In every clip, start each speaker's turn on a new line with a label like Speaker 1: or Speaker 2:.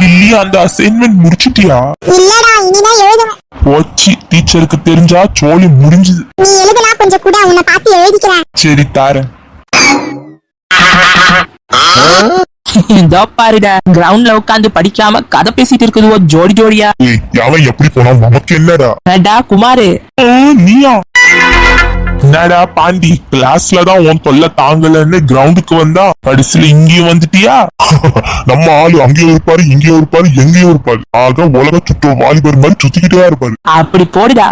Speaker 1: Lily அந்த assignment முடிச்சிட்டியா?
Speaker 2: இல்லடா, இனிதான் எழுதுவேன்.
Speaker 1: போச்சு, டீச்சருக்கு தெரிஞ்சா சோலி முடிஞ்சது.
Speaker 2: நீ எழுதுனா கொஞ்சம் கூட உன்னை பார்த்து எழுதிக்கிறேன்.
Speaker 1: சரி தாரேன்.
Speaker 3: இதோ பாருடா, கிரவுண்ட்ல உட்காந்து படிக்காம கதை பேசிட்டு இருக்குதுவோ ஜோடி ஜோடியா.
Speaker 1: அவன் எப்படி போனா நமக்கு என்னடா?
Speaker 3: குமாரு,
Speaker 1: நீயா? என்னடா பாண்டி, கிளாஸ்ல தான் உன் தொல்லை தாங்கலன்னு கிரவுண்டுக்கு வந்தா கடைசியில இங்கேயும் வந்துட்டியா? நம்ம ஆளு அங்கேயும் இருப்பாரு, இங்கேயும் இருப்பாரு, எங்கேயும் இருப்பாரு. ஆக உலக சுற்று வாலிபர் மாதிரி சுத்திக்கிட்டே இருப்பாரு.
Speaker 3: அப்படி போடுடா.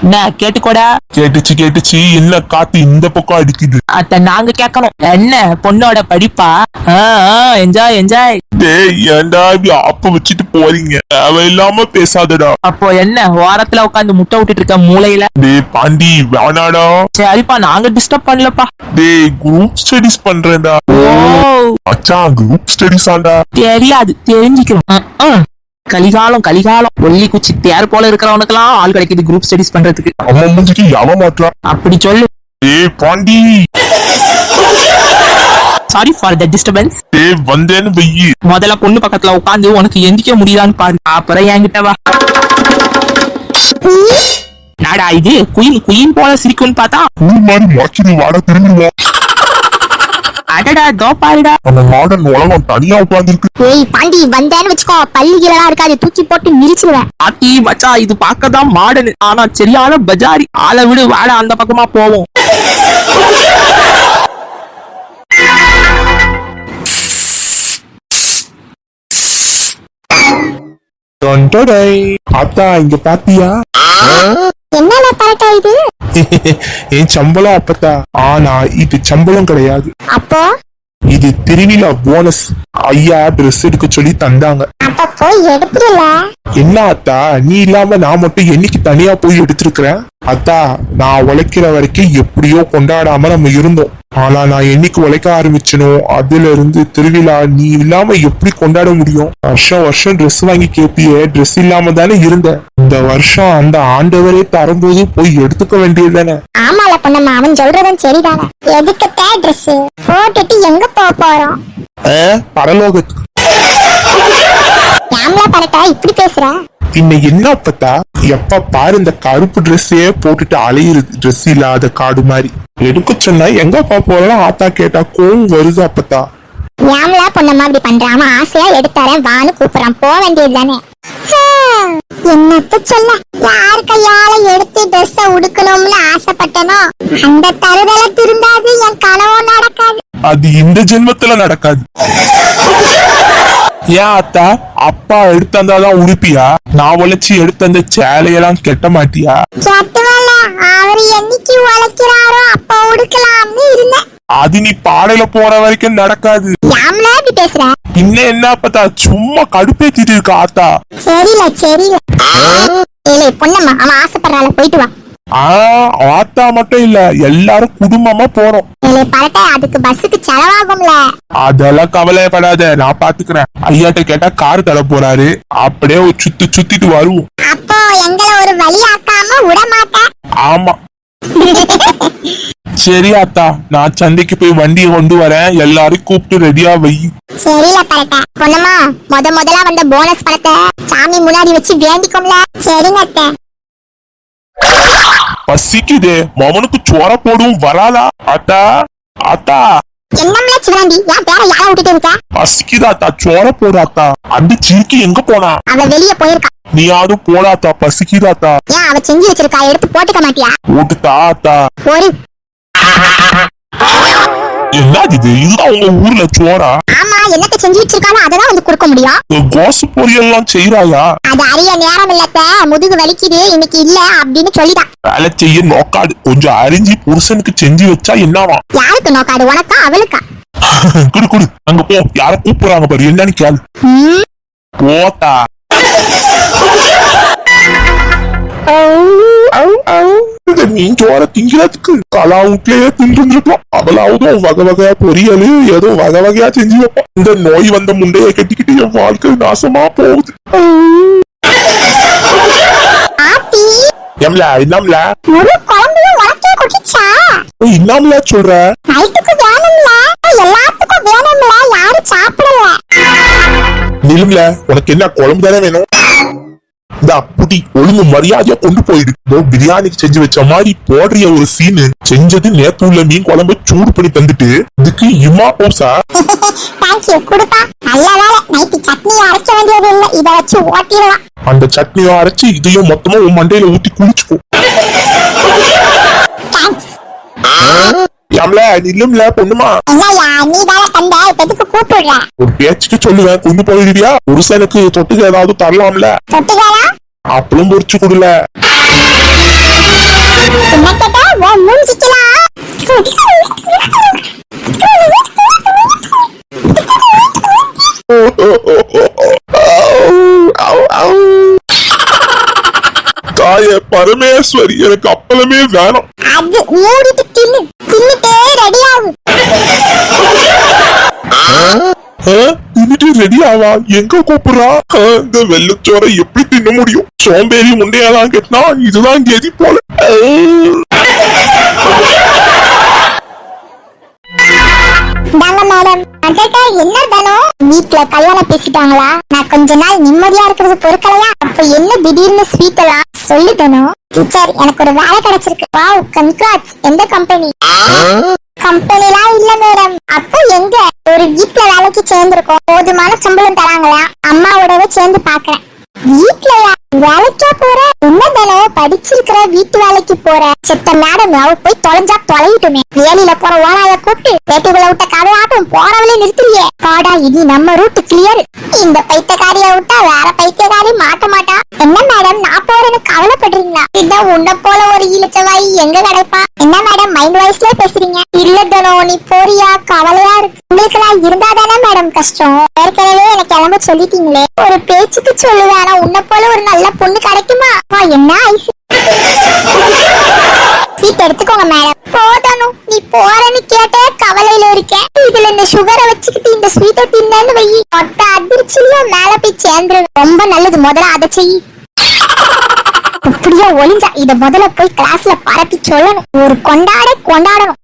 Speaker 3: என்ன கேட்டுக்கோடா?
Speaker 1: கேட்டுச்சு. என்ன காத்து இந்த பக்கம் அடிக்குது?
Speaker 3: அத்த நாங்க கேட்கணும். என்ன பொண்ணோட படிப்பா? Enjoy enjoy.
Speaker 1: டேய், ஏன்டா இப்படி ஆப்ப வச்சுட்டு போறீங்க? தேவையில்லாம பேசாதடா.
Speaker 3: அப்போ என்ன ஓரத்துல உட்காந்து முட்டை விட்டுட்டு இருக்க மூளையில?
Speaker 1: டேய் பாண்டி, வேணாடா.
Speaker 3: சரிப்பா, நாங்க டிஸ்டர்ப் பண்ணலப்பா.
Speaker 1: டேய், குரூப் ஸ்டடிஸ் பண்றேன்டா. அச்சான், குரூப் ஸ்டடிஸ் ஆண்டா.
Speaker 3: தெரியாது, தெரிஞ்சுக்கிறோம். கலிகாலம் ஒல்லி குச்சி தேர் போல இருக்கிறவனுக்கெல்லாம் ஆள் கிடைக்குது குரூப் ஸ்டடிஸ் பண்றதுக்கு.
Speaker 1: அம்மா மூஞ்சிக்கு எவன் மாட்டலாம்?
Speaker 3: அப்படி சொல்லு.
Speaker 1: டேய் Pandi,
Speaker 3: sorry for the disturbance.
Speaker 1: டேய் வந்தேன்னு வெயி.
Speaker 3: முதல்ல பொண்ணு பக்கத்துல உட்காந்து உனக்கு எந்திக்க முடியுதான்னு பாரு, அப்புறம் என்கிட்ட வா. நாடா இது குயின் போல சிரிக்கும்னு பார்த்தா
Speaker 1: ஊர் மாதிரி மாச்சிரு வாட திரும்பிடுவோம்.
Speaker 3: அடடா, தோ பாருடா,
Speaker 1: அந்த மாடர்ன் உலகம் தனியா உட்கார்ந்துருக்கு.
Speaker 2: ஏய் பாண்டி, வந்தேன்னு வச்சுக்கோ, பல்லு கீழலாம் இருக்காது, தூக்கி போட்டு மிதிச்சிடுவேன்.
Speaker 3: ஆத்தி மச்சா, இது பார்க்கதான் மாடர்ன், ஆனா சரியான பஜாரி. ஆளை விடு, வாடா அந்த பக்கமா போவோம்.
Speaker 1: அத்தா, இங்க பாத்தியா?
Speaker 2: என்னடா பரட்டா இது?
Speaker 1: என் சம்பளம் அப்பத்தா. ஆனா இது சம்பளம் கிடையாது.
Speaker 2: அப்போ
Speaker 1: இது திருவிழா போனஸ். ஐயா ட்ரெஸ் எடுக்க சொல்லி தந்தாங்க.
Speaker 2: அப்ப போய் எடுத்துடல.
Speaker 1: என்ன அத்தா, நீ இல்லாம நான் மட்டும் என்னைக்கு தனியா போய் எடுத்திருக்கிறேன்? அத்தா, நான் உழைக்கிற வரைக்கும் எப்படியோ கொண்டாடாம நம்ம இருந்தோம். ஆனா நான் என்னைக்கு உழைக்க ஆரம்பிச்சனோ அதுல இருந்து திருவிழா நீ இல்லாம எப்படி கொண்டாட முடியும்? வருஷம் ட்ரெஸ் வாங்கி கேப்பியே, ட்ரெஸ் இல்லாம தானே இருந்த. இந்த வருஷம் அந்த ஆண்டவரே தரும்போது போய் எடுத்துக்க வேண்டியது தானே?
Speaker 2: ஆமால பொண்ணம்மா, அவன் சொல்றதும் சரிதானே. எதுக்கு ட்ரெஸ் போட்டுட்டு எங்க போறோம்?
Speaker 1: பரலோகத்துக்கு.
Speaker 2: ஏம்ல பரட்டா இப்படி பேசுற?
Speaker 1: பின்ன என்ன அப்பத்தா, எப்ப பாரு இந்த கருப்பு ட்ரெஸ்ஸே போட்டுட்டு அலையுறது, ட்ரெஸ் இல்லாத காடு மாதிரி. எடுக்க சொன்னா எங்கப்பா போறோம் ஆத்தா கேட்டா கோவம் வருது அப்பத்தா.
Speaker 2: ஏம்ல பொண்ணம்மா இப்படி பண்றான்? அவன் ஆசையா எடுத்தாரன் வான்னு கூப்பிடுறான், போக வேண்டியது தானே. என்னத்த சொல்ல, யாரு கையால எடுத்து ட்ரெஸ் உடுக்கணும்னு ஆசைப்பட்டனோ அந்த தருதல திருந்தாது, என் கனவும் நடக்காது.
Speaker 1: அது இந்த ஜென்மத்துல நடக்காது. ஏன் அத்தா, அப்பா எடுத்தந்தாதான் உடுப்பியா? நான் உழைச்சி எடுத்த சேலையெல்லாம் கெட்ட மாட்டியா?
Speaker 2: கெட்டுவல, அவரு என்னைக்கு உழைக்கிறாரோ அப்ப உடுக்கலாம்னு இருந்தேன்.
Speaker 1: அது நீ பாடையில போற வரைக்கும் நடக்காது.
Speaker 2: ஏம்ல இப்படி பேசுற?
Speaker 1: இன்னும் என்ன அப்பத்தா, சும்மா கடுப்பேத்திட்டு இருக்கா ஆத்தா.
Speaker 2: சரில ஏலே பொண்ணம்மா, அவன் ஆசைப்படுறால, போயிட்டு வா.
Speaker 1: ஆத்தா மட்டும் இல்ல, எல்லாரும் குடும்பமா போறோம்.
Speaker 2: ஏலே பரட்டை, அதுக்கு பஸ்ஸுக்கு செலவாகும்ல.
Speaker 1: அதெல்லாம் கவலைப்படாத, நான் பாத்துக்கிறேன். ஐயாட்ட கேட்டா கார் தர போறாரு, அப்படியே ஒரு சுத்திட்டு வருவோம்.
Speaker 2: அப்போ எங்களை ஒரு வழியாக்காம விட மாட்டேன்.
Speaker 1: ஆமா. சரி அத்தா, நான் சந்தைக்கு போய் வண்டியை கொண்டு வரேன், எல்லாரும் கூப்பிட்டு ரெடியா வை.
Speaker 2: சரில பரட்டை. பொண்ணம்மா, முதல்ல வந்த போனஸ் பணத்தை சாமி முன்னாடி வச்சு வேண்டிக்கோம்ல. சரிங்க அத்தை.
Speaker 1: பசிக்குதே, மவனுக்கு சோற போடும் வராதா? அத்தா
Speaker 2: என்னம்ல சிவராண்டி, என் பேரை யார விட்டுட்டு இருக்க?
Speaker 1: பசிக்குதா அத்தா, சோற போடாத்தா. அந்த சீக்கி எங்க போனா?
Speaker 2: அவ வெளியே போயிருக்கா.
Speaker 1: நீ யாரும் போடாத்தா, பசிக்குதாத்தா.
Speaker 2: ஏன் அவ செஞ்சு வச்சிருக்கா, எடுத்து போட்டுக்க மாட்டியா?
Speaker 1: போட்டுத்தா அத்தா.
Speaker 2: ஒரு
Speaker 1: என்னது இது? இதுதான் உங்க ஊர்ல சோறா?
Speaker 2: ஆமா, என்னத்த செஞ்சு வச்சிருக்காலும் அததான் வந்து கொடுக்க முடியும்.
Speaker 1: கோசு பொரியல் எல்லாம் செய்யறாயா?
Speaker 2: அது அறிய நேரம் இல்லத்த, முதுகு வலிக்குது இன்னைக்கு இல்ல அப்படின்னு சொல்லிட்டான்.
Speaker 1: வேலை செய்ய நோக்காடு, கொஞ்சம் அரிஞ்சு புருஷனுக்கு செஞ்சு வச்சா என்னவா?
Speaker 2: யாருக்கு நோக்காடு, உனக்கா அவளுக்கா?
Speaker 1: குடு அங்க போ, யார கூப்பிடுறாங்க பாரு, என்னன்னு கேளு. போத்தா. மீன் சோற திங்கிறதுக்கு கலா வீட்லயே தின்றுருக்கலாம். அவளாவது வகை வகையா பொரியல் ஏதோ வகை வகையா செஞ்சு வைப்பான். இந்த நோய் வந்த முண்டைய கட்டிக்கிட்டு என் வாழ்க்கை நாசமா போகுது. என்னம்ல
Speaker 2: ஒரு குழம்புல உனக்கே கொட்டிச்சா?
Speaker 1: என்னம்ல சொல்ற?
Speaker 2: நைட்டுக்கு வேணும்ல, எல்லாத்துக்கும் வேணும்ல, யாரும் சாப்பிடல.
Speaker 1: நிலும்ல உனக்கு என்ன குழம்பு தானே வேணும்? இந்த புடி ஒழுங்கு மரியாதையா கொண்டு போயிடு. பிரியாணிக்கு செஞ்சு வச்ச மாதிரி போடுறிய ஒரு சீனு. செஞ்சது நேத்து உள்ள மீன் குழம்பு சூடு பண்ணி தந்துட்டு இதுக்கு இம்மா போசா?
Speaker 2: தேங்க்யூ குடுப்பா. நல்ல வேலை நைட்டு சட்னியை அரைக்க வேண்டியது இல்ல, இத வச்சு ஓட்டிடலாம்.
Speaker 1: அந்த சட்னியும் அரைச்சு இதையும் மொத்தமா உன் மண்டையில ஊத்தி குளிச்சுக்கோ. யாம்ல நில்லும்ல பொண்ணுமா.
Speaker 2: இல்லையா நீ வேலை தந்த, இப்ப எதுக்கு கூப்பிடுற?
Speaker 1: ஒரு பேச்சுக்கு சொல்லுவேன் கொண்டு போயிடுவியா? புருஷனுக்கு தொட்டுக்கு ஏதாவது தரலாம்ல?
Speaker 2: தொட்டுக்காரா?
Speaker 1: அப்பளும் பொரிச்சு கொடுல.
Speaker 2: என்ன கேட்டா உன் மூஞ்சிக்கலாம்.
Speaker 1: தாய பரமேஸ்வரி எனக்கு அப்பளமே வேணும்.
Speaker 2: அது மூடிட்டு தின்னு, தின்னுட்டே ரெடி ஆகும்.
Speaker 1: தின்னுட்டு ரெடி ஆவா? எங்க கூப்பிடுறா? இந்த வெள்ளச்சோரை எப்படி தின்ன முடியும்? சோம்பேறி முண்டையெல்லாம் கேட்டா இதுதான் கெதி போல.
Speaker 2: தாங்க மேடம். என்ன தானோ வீட்டுல கல்யாணம் பேசிட்டாங்களா? நான் கொஞ்ச நாள் நிம்மதியா இருக்கிறது பொறுக்கலையா? அப்ப என்ன திடீர்னு ஸ்வீட் எல்லாம் சொல்லு தானோ. டீச்சர் எனக்கு ஒரு வேலை கிடைச்சிருக்கு. Wow congrats. எந்த கம்பெனி? கம்பெனிலாம் இல்ல மேடம். அப்போ எங்க? ஒரு வீட்டுல வேலைக்கு சேர்ந்திருக்கோம். போதுமான சம்பளம் தராங்களா? அம்மாவோடவே சேர்ந்து பாக்குறேன். வீட்லயா? வேலைக்கா போற? என்ன தானோ படிச்சிருக்கிற, வீட்டு வேலைக்கு போற? செத்த மேடம் அவ போய் தொலைஞ்சா தொலையிட்டுமே. வேலையில போற ஓனாய கூப்பிட்டு பேட்டுக்குள்ள விட்ட கதையாட்டும் போறவளே நிறுத்துறியே. பாடா இது நம்ம ரூட் கிளியர். இந்த பைத்தியக்காரிய விட்டா வேற பைத்தியக்காரி மாட்ட மாட்டா. என்ன மேடம் நான் போறேன்னு கவலைப்படுறீங்களா? இதான் உன்ன போல ஒரு இழுச்சவாய் எங்க கிடைப்பா? என்ன மேடம் மைண்ட் வாய்ஸ்லயே பேசுறீங்க? இல்ல தானோ நீ போறியா? கவலையா இருக்கு. உங்களுக்கு நான் இருந்தா தானே மேடம் கஷ்டம். ஏற்கனவே எனக்கு கிளம்ப சொல்லிட்டீங்களே. ஒரு பேச்சுக்கு சொல்லுவேன். உன்ன போல ஒரு நல்ல பொண்ணு கிடைக்குமா? என்ன ஐஸ் சீட் எடுத்துக்கோங்க மேடம். போதனும் நீ போறன்னு கேட்டே கவலையில இருக்கேன். இதுல இந்த சுகரை வச்சுக்கிட்டு இந்த ஸ்வீட்டை தின்னு வை. மொத்த அதிர்ச்சியிலும் மேல போய் சேர்ந்துரு. ரொம்ப நல்லது. முதல்ல அதை செய். அப்படியே ஒளிஞ்சா இத முதல்ல போய் கிளாஸ்ல பரப்பி சொல்லணும். ஒரு கொண்டாடணும்.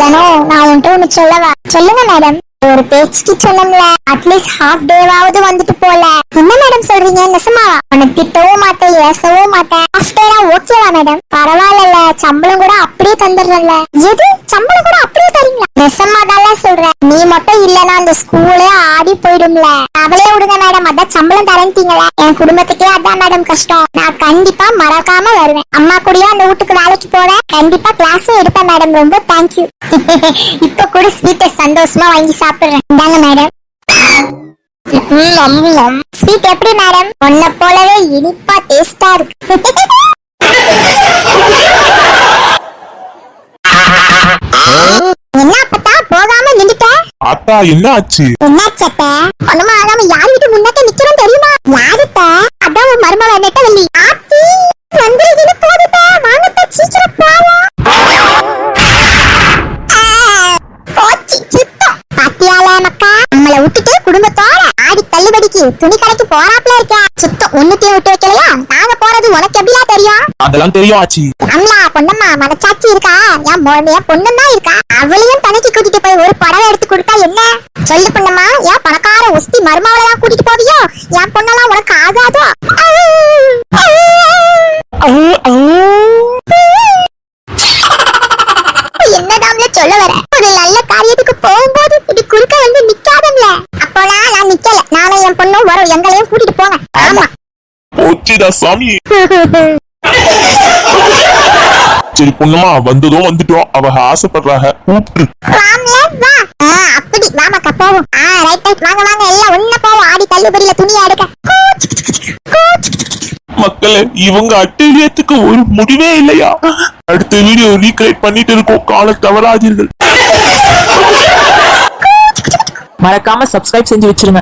Speaker 2: தனோ நான் உன்கிட்ட ஒண்ணு சொல்லவா? சொல்லுங்க மேடம். ஒரு பேச்சுக்கு சொன்னோம்ல, அட்லீஸ்ட் ஹாஃப் டேவாவது வந்துட்டு போல. என்ன மேடம் சொல்றீங்க? நெசமாவா? உனக்கு திட்டவும் மாட்டேன், ஏசவும் மாட்டேன். ஹாஃப் டேனா ஓகேவா மேடம்? பரவாயில்ல, சம்பளம் கூட அப்படியே தந்துடுறல. எது சம்பளம் கூட அப்படியே தரீங்களா? நெசமாதான் சொல்றேன். நீ மட்டும் இல்லன்னா அந்த ஸ்கூலே ஆடி போயிடும்ல. அவளே விடுங்க மேடம். அதான் சம்பளம் தரேன்ட்டீங்களா? என் குடும்பத்துக்கே அதான் மேடம் கஷ்டம். நான் கண்டிப்பா மறக்காம வருவேன். அம்மா கூடயே அந்த வீட்டுக்கு வேலைக்கு போறேன். கண்டிப்பா கிளாஸும் எடுப்பேன் மேடம். ரொம்ப தேங்க்யூ. இப்ப கூட ஸ்வீட்டை சந்தோஷமா வாங்கி சாப்பிடுறேன். இந்தாங்க மேடம். ஸ்வீட் எப்படி மேடம்? உன்ன போலவே இனிப்பா டேஸ்டா இருக்கு. என்ன அப்பத்தா போகாம நின்னுட்ட?
Speaker 1: அத்தா என்ன ஆச்சு?
Speaker 2: என்னாச்சப்ப? ஒண்ணுமா ஆகாம யார் வீட்டு முன்னாடி நிக்கிறோம் தெரியுமா? யாருப்ப? அதான் உன் மருமக நெட்டவள்ளி. ஆத்தி வந்துருன்னு போதுட்ட. வாங்கப்ப சீக்கிரம் போவோம். போச்சு சுத்தம். பாத்தியால மக்கா நம்மள விட்டுட்டு குடும்பத்தோட ஆடி தள்ளுபடிக்கு துணி கடைக்கு போறாப்ல இருக்க. சுத்தம் ஒண்ணுத்தையும் விட்டு வைக்கலையா? நாங்க போறது உனக்கு எப்படியா தெரியும்?
Speaker 1: அதெல்லாம் தெரியும் ஆச்சி.
Speaker 2: அம்லா பொண்ணம்மா மனச்சாட்சி இருக்கா? என் பொண்ணுன்னா இருக்கா? அவளையும் தனிக்கு கூட்டிட்டு போய் ஒரு புடவை எடுத்து கொடுத்தா என்ன? சொல்லு பொண்ணம்மா. ஏன் பணக்கார ஒஸ்தி மருமவளெல்லாம் கூட்டிட்டு போவியோ? என் பொண்ணெல்லாம் உனக்கு ஆகாதோ? என்னதாம்ல சொல்ல வர? ஒரு நல்ல காரியத்துக்கு போகும்போது இப்படி குறுக்க வந்து நிக்காதம்ல. அப்போலாம் நான் நிக்கல. நானும் என் பொண்ணும் வரோம். எங்களையும் கூட்டிட்டு போங்க. ஆமா
Speaker 1: போச்சுடா சாமி. சரி பொண்ணுமா வந்ததும் வந்துட்டோம். அவ ஆசைப்படுறாங்க கூப்பிட்டு.
Speaker 2: அப்படி வாமாக்கா போவோம். ரைட் வாங்க வாங்க எல்லாம் ஒண்ணு போவோம். ஆடி தள்ளுபடியில துணியா எடுக்க.
Speaker 1: மக்களே இவங்க அட்டேலியத்துக்கு ஒரு முடிவே இல்லையா? அடுத்த வீடியோ ரீக்ரியேட் பண்ணிட்டு இருக்கோம். கால தவறாதீர்கள்.
Speaker 3: மறக்காம சப்ஸ்கிரைப் செஞ்சு வச்சிருங்க.